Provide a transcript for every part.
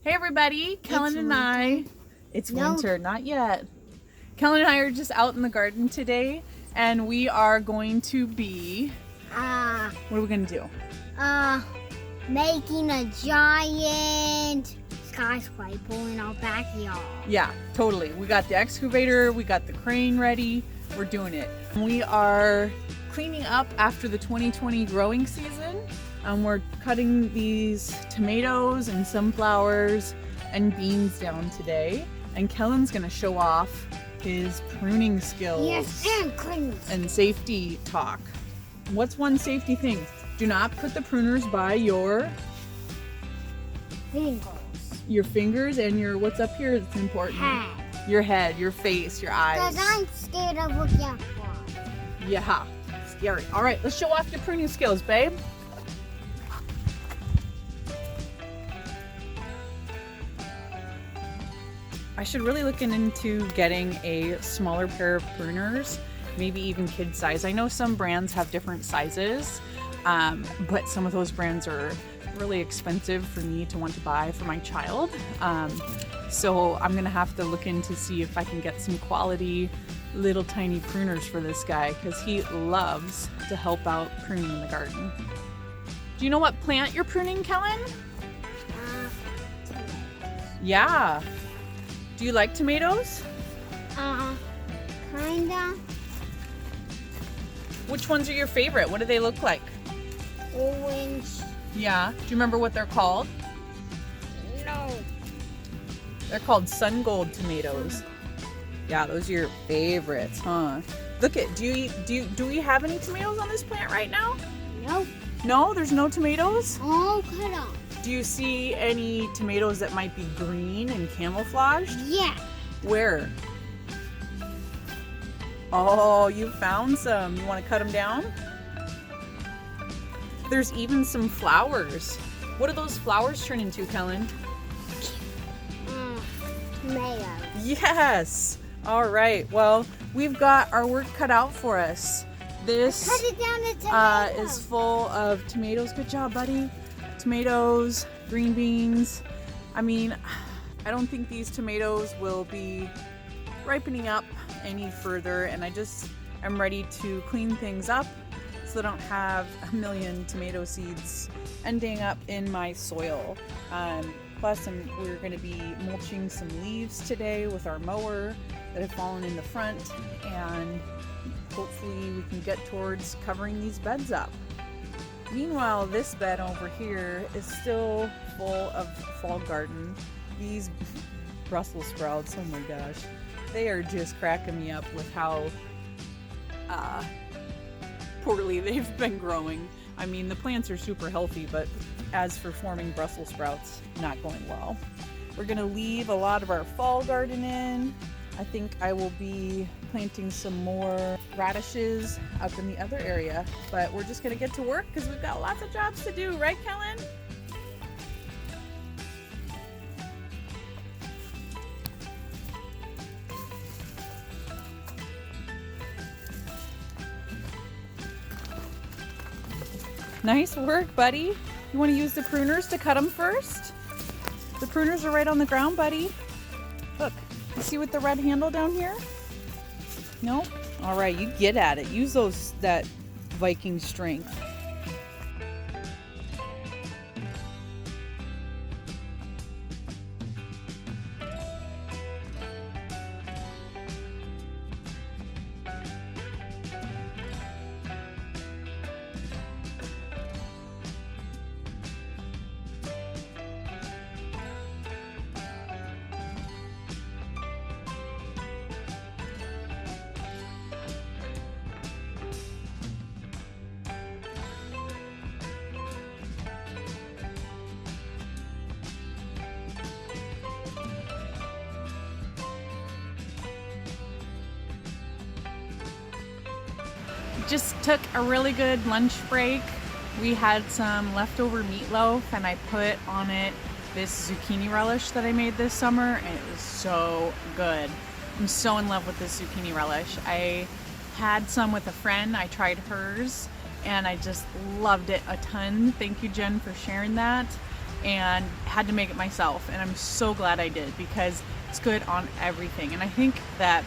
Hey everybody, Kellen and I, it's winter, not yet. Kellen and I are just out in the garden today and we are going to be, what are we going to do? Making a giant skyscraper in our backyard. Yeah, totally. We got the excavator, we got the crane ready, we're doing it. We are cleaning up after the 2020 growing season. We're cutting these tomatoes and sunflowers and beans down today. And Kellen's gonna show off his pruning skills. Yes, and cleaning. And safety talk. What's one safety thing? Do not put the pruners by your fingers. Your fingers and your, what's up here that's important? Head. Your head, your face, your eyes. Because I'm scared of looking at flies. Yeah, scary. All right, let's show off your pruning skills, babe. I should really look into getting a smaller pair of pruners, maybe even kid size. I know some brands have different sizes, but some of those brands are really expensive for me to want to buy for my child. So I'm gonna have to look in to see if I can get some quality little tiny pruners for this guy because he loves to help out pruning in the garden. Do you know what plant you're pruning, Kellen? Yeah. Do you like tomatoes? Kinda. Which ones are your favorite? What do they look like? Orange. Yeah. Do you remember what they're called? No. They're called sun gold tomatoes. Yeah, those are your favorites, huh? Look at, do we have any tomatoes on this plant right now? Nope. No, there's no tomatoes? Oh, cut off. Do you see any tomatoes that might be green and camouflaged? Yeah. Where? Oh, you found some. You want to cut them down? There's even some flowers. What do those flowers turn into, Kellen? Tomatoes. Yes. All right. Well, we've got our work cut out for us. This Cut it down to tomatoes. is full of tomatoes. Good job, buddy. Tomatoes, green beans. I mean, I don't think these tomatoes will be ripening up any further, and I'm ready to clean things up so I don't have a million tomato seeds ending up in my soil. Plus, we're going to be mulching some leaves today with our mower that have fallen in the front, and hopefully we can get towards covering these beds up. Meanwhile, this bed over here is still full of fall garden. These Brussels sprouts, oh my gosh, they are just cracking me up with how poorly they've been growing. I mean, the plants are super healthy, but as for forming Brussels sprouts, not going well. We're gonna leave a lot of our fall garden in. I think I will be planting some more radishes up in the other area, but we're just gonna get to work because we've got lots of jobs to do, right, Kellen? Nice work, buddy. You want to use the pruners to cut them first? The pruners are right on the ground, buddy. Look, you see with the red handle down here? No? All right, you get at it. Use that Viking strength. Just took a really good lunch break. We had some leftover meatloaf and I put on it this zucchini relish that I made this summer, and it was so good. I'm so in love with this zucchini relish. I had some with a friend. I tried hers and I just loved it a ton. Thank you, Jen, for sharing that. and had to make it myself, and I'm so glad I did because it's good on everything. And I think that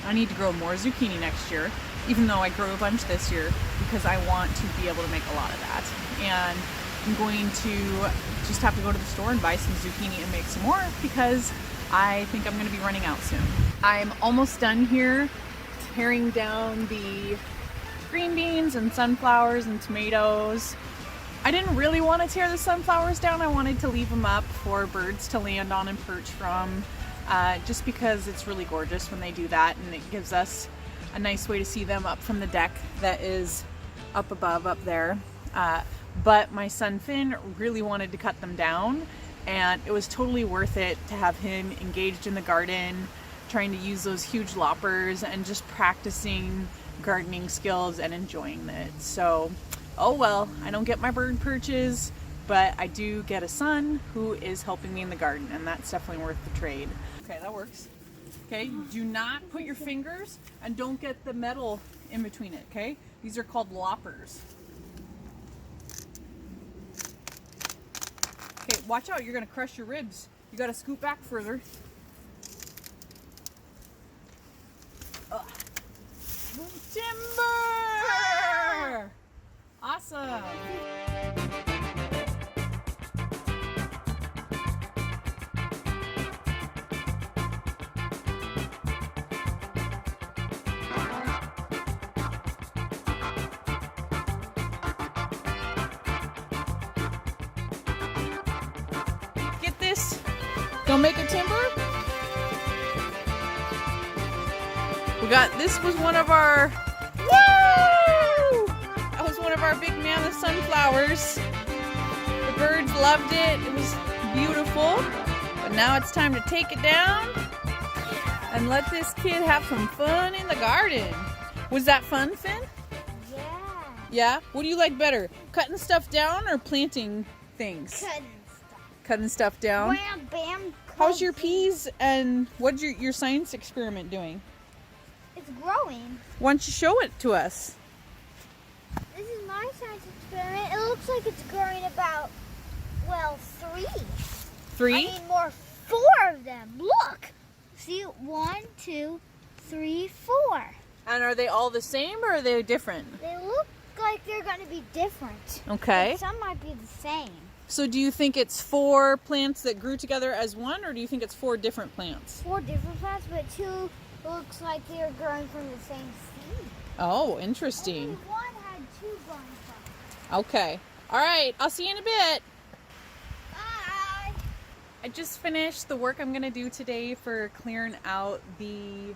I need to grow more zucchini next year, even though I grew a bunch this year, because I want to be able to make a lot of that. And I'm going to just have to go to the store and buy some zucchini and make some more because I think I'm going to be running out soon. I'm almost done here tearing down the green beans and sunflowers and tomatoes. I didn't really want to tear the sunflowers down. I wanted to leave them up for birds to land on and perch from, just because it's really gorgeous when they do that, and it gives us a nice way to see them up from the deck that is up above up there. But my son Finn really wanted to cut them down, and it was totally worth it to have him engaged in the garden, trying to use those huge loppers and just practicing gardening skills and enjoying it. So, oh well, I don't get my bird perches, but I do get a son who is helping me in the garden, and that's definitely worth the trade. Okay, that works. Okay, do not put your fingers and don't get the metal in between it, okay? These are called loppers. Okay, watch out, you're gonna crush your ribs. You gotta scoot back further. Ugh. Timber! Awesome! Get this. Don't make a timber. We got, this was one of our, woo! That was one of our big mammoth sunflowers. The birds loved it. It was beautiful. But now it's time to take it down and let this kid have some fun in the garden. Was that fun, Finn? Yeah. Yeah? What do you like better? Cutting stuff down or planting things? Cutting stuff. Cutting stuff down? Bam, bam. How's your peas and what's your science experiment doing? It's growing. Why don't you show it to us? This is my science experiment. It looks like it's growing about, well, 3. 3? I mean, more 4 of them. Look. See, 1, 2, 3, 4. And are they all the same or are they different? They look like they're going to be different. Okay. But some might be the same. So do you think it's 4 plants that grew together as one, or do you think it's 4 different plants? 4 different plants, but 2 looks like they're growing from the same seed. Oh, interesting. Only one had 2 growing from. Okay. All right. I'll see you in a bit. Bye. I just finished the work I'm going to do today for clearing out the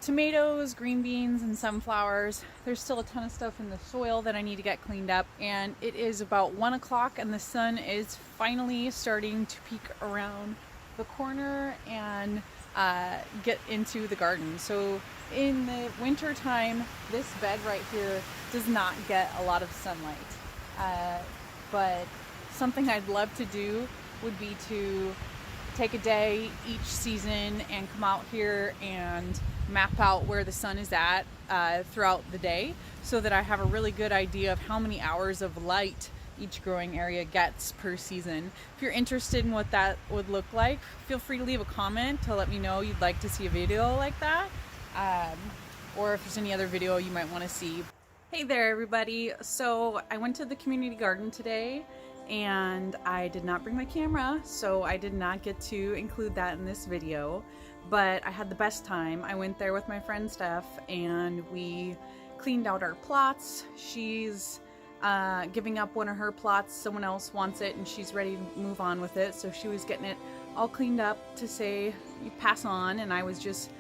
tomatoes, green beans, and sunflowers. There's still a ton of stuff in the soil that I need to get cleaned up, and it is about 1 o'clock and the sun is finally starting to peek around the corner and get into the garden. So in the winter time, this bed right here does not get a lot of sunlight, but something I'd love to do would be to take a day each season and come out here and map out where the sun is at throughout the day, so that I have a really good idea of how many hours of light each growing area gets per season. If you're interested in what that would look like, feel free to leave a comment to let me know you'd like to see a video like that, or if there's any other video you might want to see. Hey there everybody! So I went to the community garden today and I did not bring my camera, so I did not get to include that in this video, but I had the best time. I went there with my friend Steph and we cleaned out our plots. She's giving up one of her plots. Someone else wants it and she's ready to move on with it, so she was getting it all cleaned up to say you pass on, and I was just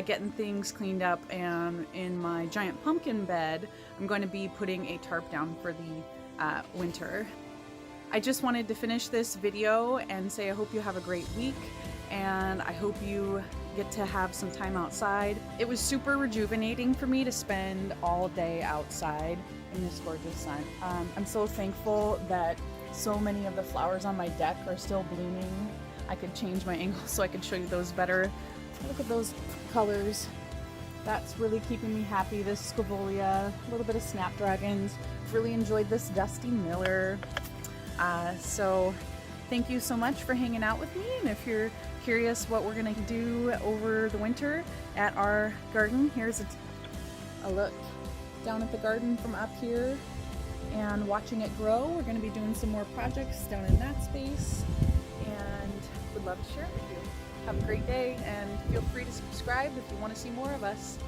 getting things cleaned up. And in my giant pumpkin bed I'm going to be putting a tarp down for the winter. I just wanted to finish this video and say I hope you have a great week, and I hope you get to have some time outside. It was super rejuvenating for me to spend all day outside in this gorgeous sun. I'm so thankful that so many of the flowers on my deck are still blooming. I could change my angle so I could show you those better. Look at those colors. That's really keeping me happy. This scaevola, a little bit of snapdragons. Really enjoyed this dusty miller. So thank you so much for hanging out with me, and if you're curious what we're going to do over the winter at our garden, here's a look down at the garden from up here and watching it grow. We're going to be doing some more projects down in that space, and would love to share it with you. Have a great day, and feel free to subscribe if you want to see more of us.